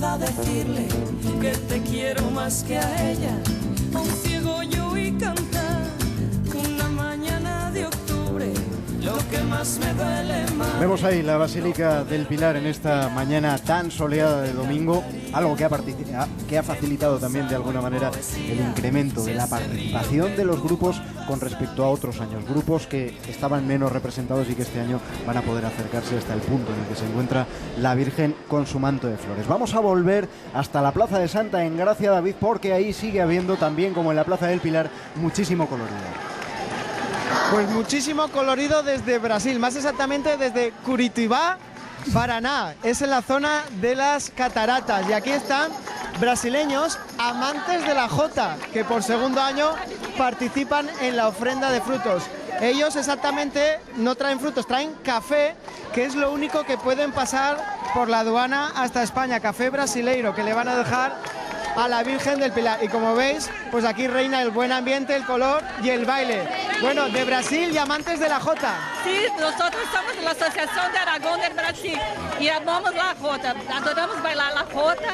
a decirle que te quiero más que a ella. A un ciego yo oí cantar una mañana de octubre, lo que más me duele más. Vemos ahí la Basílica del Pilar en esta mañana tan soleada de domingo, algo que ha facilitado también de alguna manera el incremento de la participación de los grupos con respecto a otros años, grupos que estaban menos representados y que este año van a poder acercarse hasta el punto en el que se encuentra la Virgen con su manto de flores. Vamos a volver hasta la Plaza de Santa Engracia, David, porque ahí sigue habiendo también, como en la Plaza del Pilar, muchísimo colorido. Pues muchísimo colorido desde Brasil, más exactamente desde Curitiba, Paraná. Es en la zona de las cataratas y aquí están brasileños amantes de la jota, que por segundo año participan en la ofrenda de frutos. Ellos exactamente no traen frutos, traen café, que es lo único que pueden pasar por la aduana hasta España, café brasileiro, que le van a dejar a la Virgen del Pilar. Y como veis, pues aquí reina el buen ambiente, el color y el baile. Bueno, de Brasil y amantes de la jota. Sí, nosotros somos la Asociación de Aragón del Brasil y amamos la jota, adoramos bailar la jota.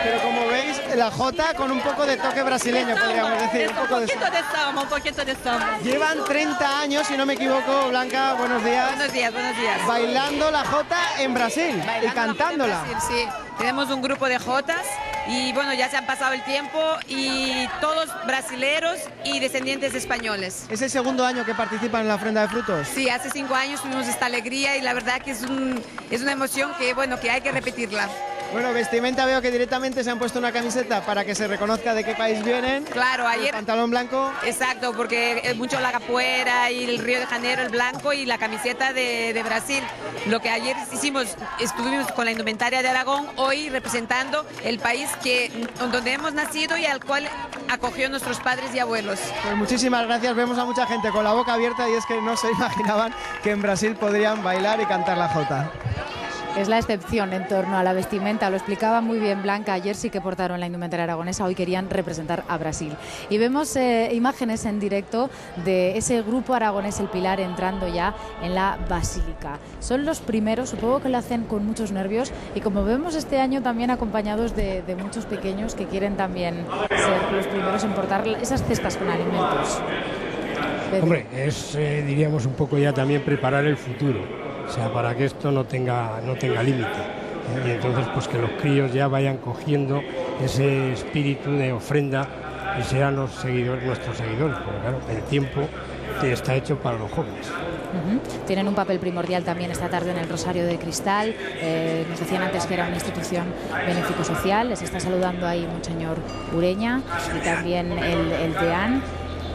Pero como veis, la jota con un poco de toque brasileño, podríamos decir. Un poquito de samba. Llevan 30 años, si no me equivoco, Blanca, buenos días. Buenos días. Bailando la jota en Brasil y cantándola. Sí, tenemos un grupo de jotas y bueno, ya se han pasado el tiempo y todos brasileros y descendientes españoles. ¿Es el segundo año que participan en la ofrenda de frutos? Sí, hace 5 años tuvimos esta alegría y la verdad que es una emoción que, bueno, que hay que repetirla. Bueno, vestimenta, veo que directamente se han puesto una camiseta para que se reconozca de qué país vienen. Claro, ayer... El pantalón blanco. Exacto, porque mucho la capoeira y el Río de Janeiro, el blanco y la camiseta de Brasil. Lo que ayer hicimos, estuvimos con la indumentaria de Aragón, hoy representando el país donde hemos nacido y al cual acogió nuestros padres y abuelos. Pues muchísimas gracias, vemos a mucha gente con la boca abierta y es que no se imaginaban que en Brasil podrían bailar y cantar la jota. Es la excepción en torno a la vestimenta, lo explicaba muy bien Blanca, ayer sí que portaron la indumentaria aragonesa, hoy querían representar a Brasil. Y vemos imágenes en directo de ese grupo aragonés El Pilar entrando ya en la Basílica. Son los primeros, supongo que lo hacen con muchos nervios y como vemos este año también acompañados de muchos pequeños que quieren también ser los primeros en portar esas cestas con alimentos. Hombre, es diríamos un poco ya también preparar el futuro. O sea, para que esto no tenga límite. Y entonces, pues que los críos ya vayan cogiendo ese espíritu de ofrenda y sean nuestros seguidores, porque claro, el tiempo está hecho para los jóvenes. Tienen un papel primordial también esta tarde en el Rosario de Cristal. Nos decían antes que era una institución benéfico-social. Les está saludando ahí Monseñor Ureña y también el deán.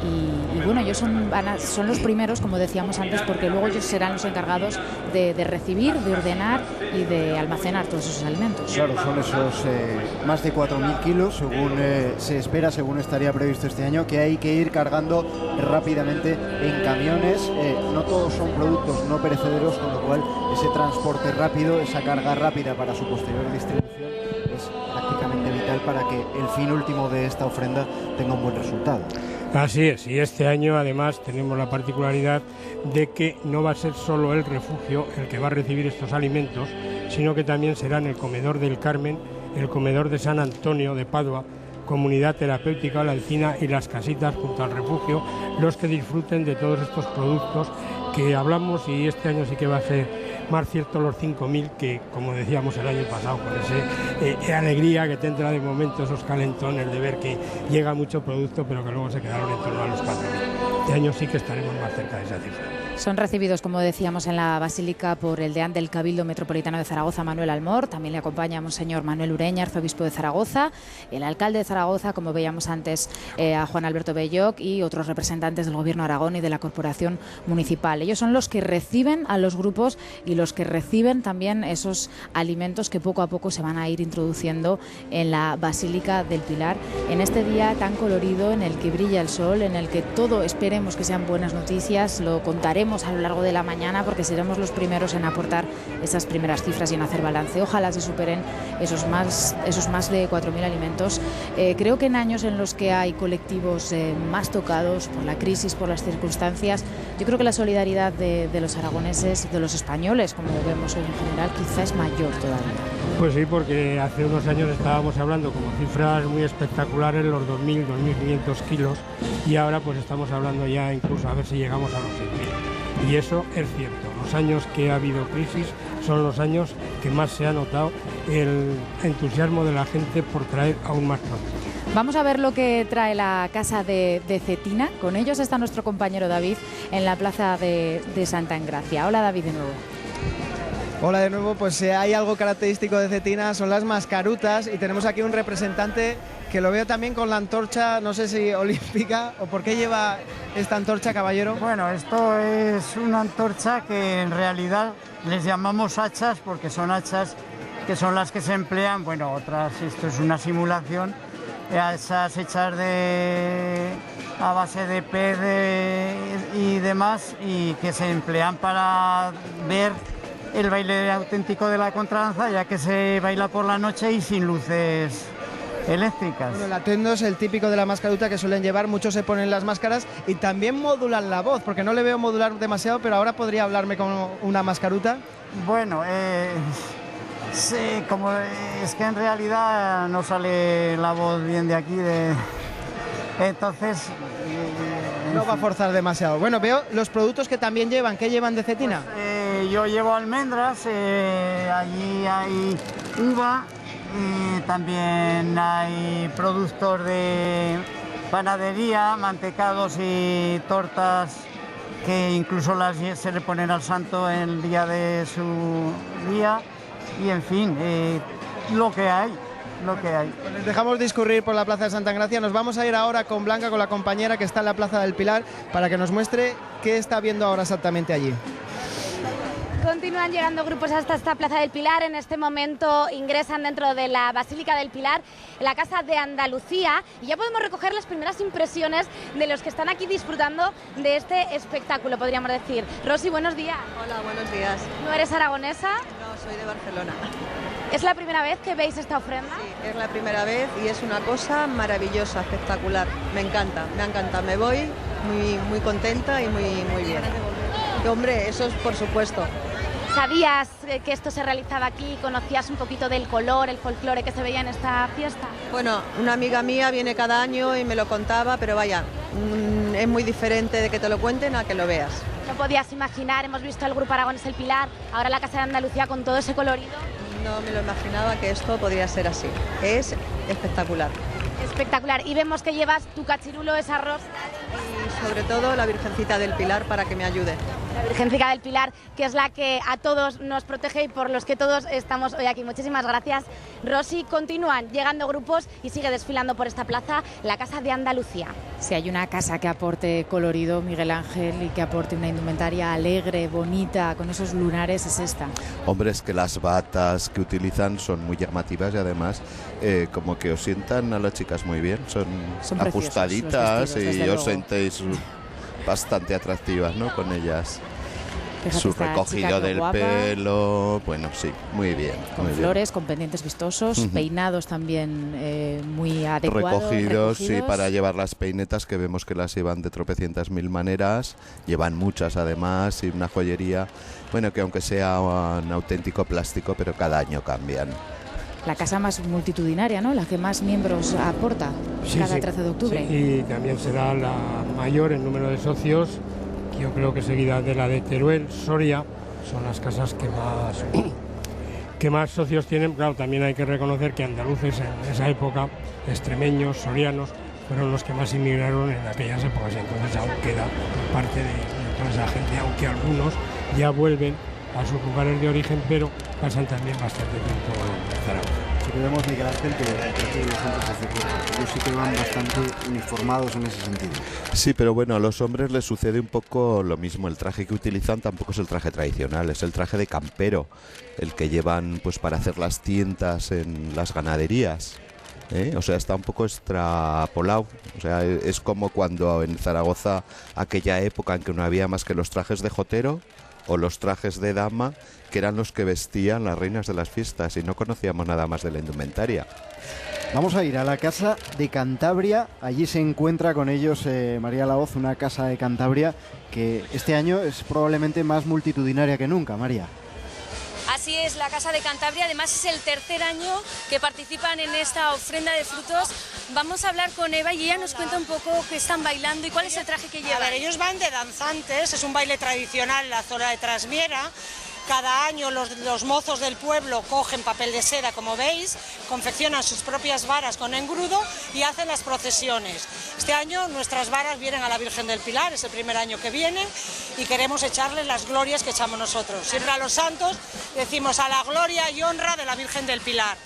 Y bueno, ellos son los primeros, como decíamos antes, porque luego ellos serán los encargados de recibir, de ordenar y de almacenar todos esos alimentos. Claro, son esos más de 4.000 kilos, según se espera, según estaría previsto este año, que hay que ir cargando rápidamente en camiones. No todos son productos no perecederos, con lo cual ese transporte rápido, esa carga rápida para su posterior distribución es prácticamente vital para que el fin último de esta ofrenda tenga un buen resultado. Así es, y este año además tenemos la particularidad de que no va a ser solo el refugio el que va a recibir estos alimentos, sino que también serán el Comedor del Carmen, el Comedor de San Antonio de Padua, Comunidad Terapéutica La Encina y las casitas junto al refugio, los que disfruten de todos estos productos que hablamos, y este año sí que va a ser más cierto los 5.000 que, como decíamos el año pasado, con esa alegría que te entra de momento, esos calentones de ver que llega mucho producto, pero que luego se quedaron en torno a los 4.000. Este año sí que estaremos más cerca de esa cifra. Son recibidos, como decíamos, en la Basílica por el deán del Cabildo Metropolitano de Zaragoza, Manuel Almor. También le acompaña Monseñor Manuel Ureña, arzobispo de Zaragoza, el alcalde de Zaragoza, como veíamos antes, a Juan Alberto Belloc, y otros representantes del Gobierno de Aragón y de la Corporación Municipal. Ellos son los que reciben a los grupos y los que reciben también esos alimentos que poco a poco se van a ir introduciendo en la Basílica del Pilar, en este día tan colorido, en el que brilla el sol, en el que todo esperemos que sean buenas noticias. Lo contaremos a lo largo de la mañana porque seremos los primeros en aportar esas primeras cifras y en hacer balance. Ojalá se superen esos más de 4.000 alimentos. Creo que en años en los que hay colectivos más tocados por la crisis, por las circunstancias, yo creo que la solidaridad de los aragoneses, de los españoles, como vemos hoy en general, quizá es mayor todavía. Pues sí, porque hace unos años estábamos hablando como cifras muy espectaculares, los 2.000, 2.500 kilos, y ahora pues estamos hablando ya incluso a ver si llegamos a los 6.000. Y eso es cierto, los años que ha habido crisis son los años que más se ha notado el entusiasmo de la gente por traer aún más productos. Vamos a ver lo que trae la casa de Cetina. Con ellos está nuestro compañero David en la plaza de Santa Engracia. Hola David de nuevo. Hola de nuevo, pues hay algo característico de Cetina, son las mascarutas, y tenemos aquí un representante que lo veo también con la antorcha, no sé si olímpica, o por qué lleva esta antorcha, caballero. Bueno, esto es una antorcha que en realidad les llamamos hachas porque son hachas que son las que se emplean, bueno, otras, esto es una simulación, hachas hechas a base de pez y demás, y que se emplean para ver el baile auténtico de la contradanza, ya que se baila por la noche y sin luces eléctricas. Bueno, el atuendo es el típico de la mascaruta que suelen llevar, muchos se ponen las máscaras y también modulan la voz, porque no le veo modular demasiado, pero ahora podría hablarme con una mascaruta. Bueno, sí, como es que en realidad no sale la voz bien de aquí, entonces... No va a forzar demasiado. Bueno, veo los productos que también llevan. ¿Qué llevan de Cetina? Pues, yo llevo almendras, allí hay uva, también hay productos de panadería, mantecados y tortas que incluso se le ponen al santo en el día de su día, y en fin, lo que hay. Pues les dejamos discurrir por la plaza de Santa Engracia. Nos vamos a ir ahora con Blanca, con la compañera que está en la plaza del Pilar, para que nos muestre qué está viendo ahora exactamente allí. Continúan llegando grupos hasta esta plaza del Pilar. En este momento ingresan dentro de la Basílica del Pilar, en la Casa de Andalucía, y ya podemos recoger las primeras impresiones de los que están aquí disfrutando de este espectáculo, podríamos decir. Rosy, buenos días. Hola, buenos días. ¿No eres aragonesa? No, soy de Barcelona. ¿Es la primera vez que veis esta ofrenda? Sí, es la primera vez y es una cosa maravillosa, espectacular. Me encanta. Me voy muy contenta y muy bien. Y, hombre, eso es por supuesto. ¿Sabías que esto se realizaba aquí? ¿Conocías un poquito del color, el folclore que se veía en esta fiesta? Bueno, una amiga mía viene cada año y me lo contaba, pero vaya, es muy diferente de que te lo cuenten a que lo veas. No podías imaginar, hemos visto al Grupo Aragones El Pilar, ahora la Casa de Andalucía con todo ese colorido. No me lo imaginaba que esto podría ser así. Es espectacular. Espectacular. Y vemos que llevas tu cachirulo, esa rosa. Y sobre todo la Virgencita del Pilar para que me ayude. La Virgencita del Pilar, que es la que a todos nos protege y por los que todos estamos hoy aquí. Muchísimas gracias, Rosy. Continúan llegando grupos y sigue desfilando por esta plaza la Casa de Andalucía. Si hay una casa que aporte colorido, Miguel Ángel, y que aporte una indumentaria alegre, bonita, con esos lunares, es esta. Hombre, es que las batas que utilizan son muy llamativas y además como que os sientan a las chicas muy bien. Son ajustaditas y os sentéis bastante atractivas, ¿no? Con ellas. Fíjate, su recogido del guapa, pelo, bueno, sí, muy bien. Con muy flores, bien. con pendientes vistosos, peinados también muy adecuados. Recogidos, sí, para llevar las peinetas, que vemos que las llevan de tropecientas mil maneras, llevan muchas además, y una joyería, bueno, que aunque sea un auténtico plástico, pero cada año cambian. La casa más multitudinaria, ¿no? La que más miembros aporta cada 13 de octubre. Sí, y también será la mayor en número de socios. Yo creo que seguida de la de Teruel, Soria, son las casas que más socios tienen. Claro, también hay que reconocer que andaluces en esa época, extremeños, sorianos, fueron los que más inmigraron en aquellas épocas. Entonces aún queda parte de toda esa gente, aunque algunos ya vuelven a sus lugares de origen, pero pasan también bastante tiempo en Zaragoza. Sí que vemos, Miguel Ángel, que ellos sí que van bastante uniformados en ese sentido. Sí, pero bueno, a los hombres les sucede un poco lo mismo. El traje que utilizan tampoco es el traje tradicional, es el traje de campero, el que llevan pues para hacer las tientas en las ganaderías. O sea, está un poco extrapolado. O sea, es como cuando en Zaragoza, aquella época en que no había más que los trajes de jotero o los trajes de dama, que eran los que vestían las reinas de las fiestas, y no conocíamos nada más de la indumentaria. Vamos a ir a la Casa de Cantabria. Allí se encuentra con ellos María Laoz, una Casa de Cantabria que este año es probablemente más multitudinaria que nunca, María. Así es, la Casa de Cantabria, además es el tercer año que participan en esta ofrenda de frutos. Vamos a hablar con Eva y ella nos cuenta un poco qué están bailando y cuál es el traje que llevan. A ver, ellos van de danzantes, es un baile tradicional en la zona de Trasmiera. Cada año los mozos del pueblo cogen papel de seda, como veis, confeccionan sus propias varas con engrudo y hacen las procesiones. Este año nuestras varas vienen a la Virgen del Pilar, es el primer año que vienen y queremos echarles las glorias que echamos nosotros. Siempre a los santos decimos a la gloria y honra de la Virgen del Pilar,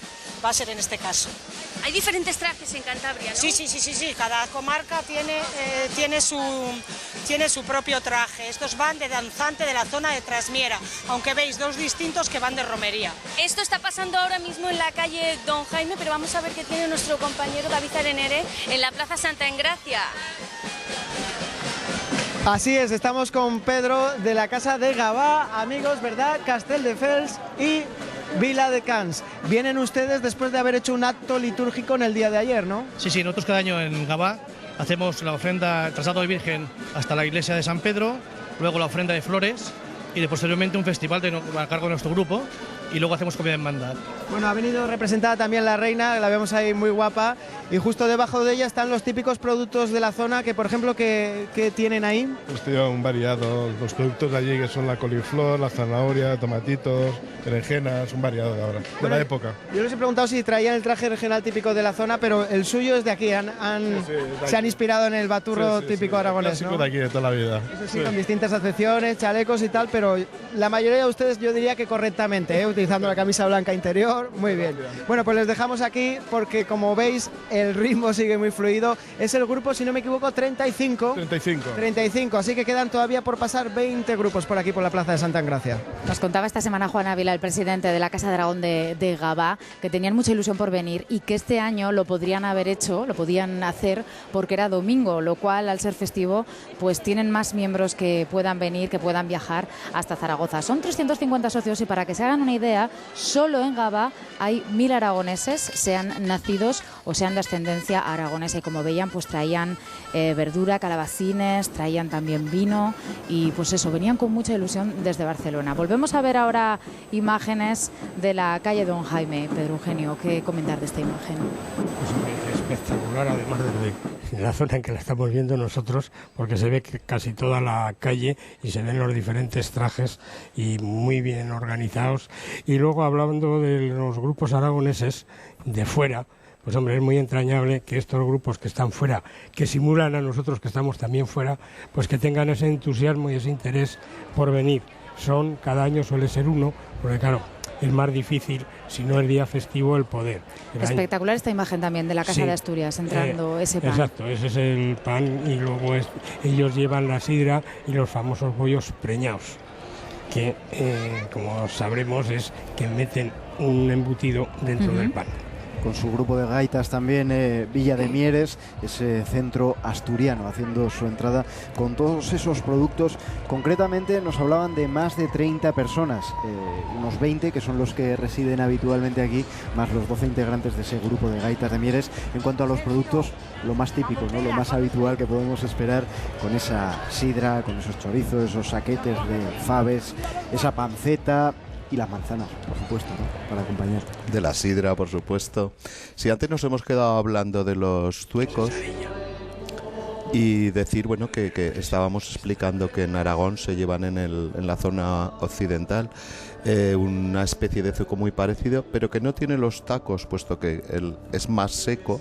va a ser en este caso. Hay diferentes trajes en Cantabria, ¿no? Sí, cada comarca tiene su propio traje. Estos van de danzante de la zona de Trasmiera, aunque veis dos distintos que van de romería. Esto está pasando ahora mismo en la calle Don Jaime, pero vamos a ver qué tiene nuestro compañero David Arenere en la Plaza Santa Engracia. Así es, estamos con Pedro de la Casa de Gavà, amigos, ¿verdad? Castelldefels y Vila de Cans. Vienen ustedes después de haber hecho un acto litúrgico en el día de ayer, ¿no? Sí, nosotros cada año en Gavà hacemos la ofrenda, el traslado de Virgen hasta la iglesia de San Pedro, luego la ofrenda de flores y posteriormente un festival a cargo de nuestro grupo y luego hacemos comida en mandad. Bueno, ha venido representada también la reina, la vemos ahí muy guapa, y justo debajo de ella están los típicos productos de la zona que, por ejemplo, ¿qué tienen ahí? Pues un variado, los productos de allí que son la coliflor, la zanahoria, tomatitos, berenjenas, un variado de ahora, de la época. Yo les he preguntado si traían el traje regional típico de la zona, pero el suyo es de aquí, se han inspirado en el baturro típico aragonés, ¿no? De aquí, de toda la vida. Eso sí, con distintas acepciones, chalecos y tal, pero la mayoría de ustedes yo diría que correctamente, utilizando la camisa blanca interior, muy bien. Bueno, pues les dejamos aquí porque, como veis, el ritmo sigue muy fluido. Es el grupo, si no me equivoco, 35, así que quedan todavía por pasar 20 grupos por aquí, por la Plaza de Santa Engracia. Nos contaba esta semana Juan Ávila, el presidente de la Casa de Aragón de Gavà, que tenían mucha ilusión por venir y que este año lo podrían hacer porque era domingo, lo cual, al ser festivo, pues tienen más miembros que puedan venir, que puedan viajar hasta Zaragoza. Son 350 socios y, para que se hagan una idea, solo en Gavà hay 1000 aragoneses, sean nacidos o sean de ascendencia aragonesa, y como veían, pues traían verdura, calabacines, traían también vino y pues eso, venían con mucha ilusión desde Barcelona. Volvemos a ver ahora imágenes de la calle Don Jaime. Pedro Eugenio, ¿qué comentar de esta imagen? Pues espectacular, además desde la zona en que la estamos viendo nosotros, porque se ve que casi toda la calle y se ven los diferentes trajes y muy bien organizados. Y luego, hablando de los grupos aragoneses de fuera, pues hombre, es muy entrañable que estos grupos que están fuera, que simulan a nosotros que estamos también fuera, pues que tengan ese entusiasmo y ese interés por venir. Cada año suele ser uno, porque claro, es más difícil, si no el día festivo, el poder. Espectacular esta imagen también de la Casa de Asturias, entrando ese pan. Exacto, ese es el pan, y luego ellos llevan la sidra y los famosos bollos preñados, que como sabremos es que meten un embutido dentro del pan. Con su grupo de gaitas también, Villa de Mieres, ese centro asturiano, haciendo su entrada con todos esos productos. Concretamente nos hablaban de más de 30 personas, unos 20 que son los que residen habitualmente aquí, más los 12 integrantes de ese grupo de gaitas de Mieres. En cuanto a los productos, lo más típico, ¿no? Lo más habitual que podemos esperar, con esa sidra, con esos chorizos, esos saquetes de faves, esa panceta y las manzanas, por supuesto, ¿no? Para acompañar. De la sidra, por supuesto. Si antes nos hemos quedado hablando de los zuecos y decir, bueno, que estábamos explicando que en Aragón se llevan en la zona occidental una especie de zueco muy parecido, pero que no tiene los tacos, puesto que es más seco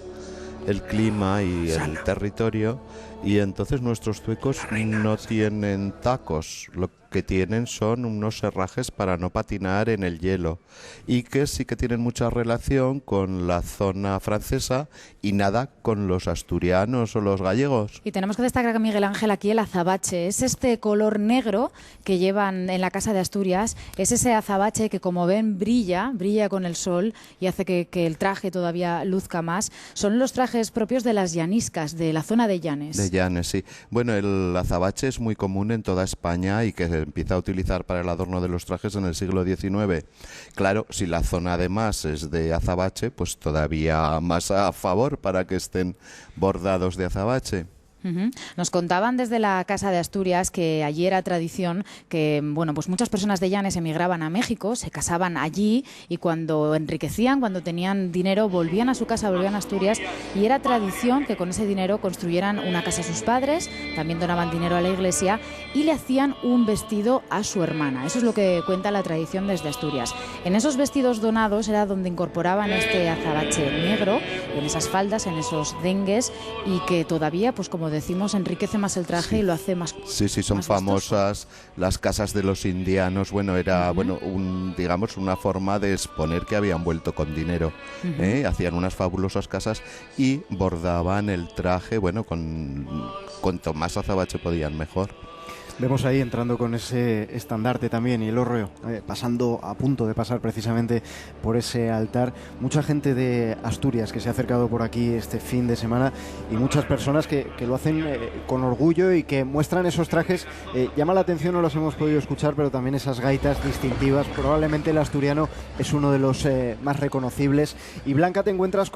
el clima y el territorio, y entonces nuestros zuecos no tienen tacos. Lo que tienen son unos herrajes para no patinar en el hielo, y que sí que tienen mucha relación con la zona francesa y nada con los asturianos o los gallegos. Y tenemos que destacar, Miguel Ángel, aquí el azabache. Es este color negro que llevan en la Casa de Asturias. Es ese azabache que, como ven, brilla con el sol y hace que el traje todavía luzca más. Son los trajes propios de las llaniscas, de la zona de Llanes. De Llanes, sí. Bueno, el azabache es muy común en toda España y que se empieza a utilizar para el adorno de los trajes en el siglo XIX. Claro, si la zona además es de azabache, pues todavía más a favor para que estén bordados de azabache. Nos contaban desde la Casa de Asturias que allí era tradición que, bueno, pues muchas personas de Llanes emigraban a México, se casaban allí y cuando enriquecían, cuando tenían dinero, volvían a su casa, volvían a Asturias y era tradición que con ese dinero construyeran una casa a sus padres, también donaban dinero a la iglesia y le hacían un vestido a su hermana. Eso es lo que cuenta la tradición desde Asturias. En esos vestidos donados era donde incorporaban este azabache negro, en esas faldas, en esos dengues y que todavía, pues como decimos, enriquece más el traje y lo hace más. Sí, son famosas las casas de los indianos. Bueno, era digamos una forma de exponer que habían vuelto con dinero. Hacían unas fabulosas casas y bordaban el traje, bueno, cuanto más azabache podían mejor. Vemos ahí entrando con ese estandarte también y el hórreo, pasando, a punto de pasar precisamente por ese altar. Mucha gente de Asturias que se ha acercado por aquí este fin de semana y muchas personas que lo hacen con orgullo y que muestran esos trajes. Llama la atención, no los hemos podido escuchar, pero también esas gaitas distintivas. Probablemente el asturiano es uno de los más reconocibles. Y Blanca, te encuentras con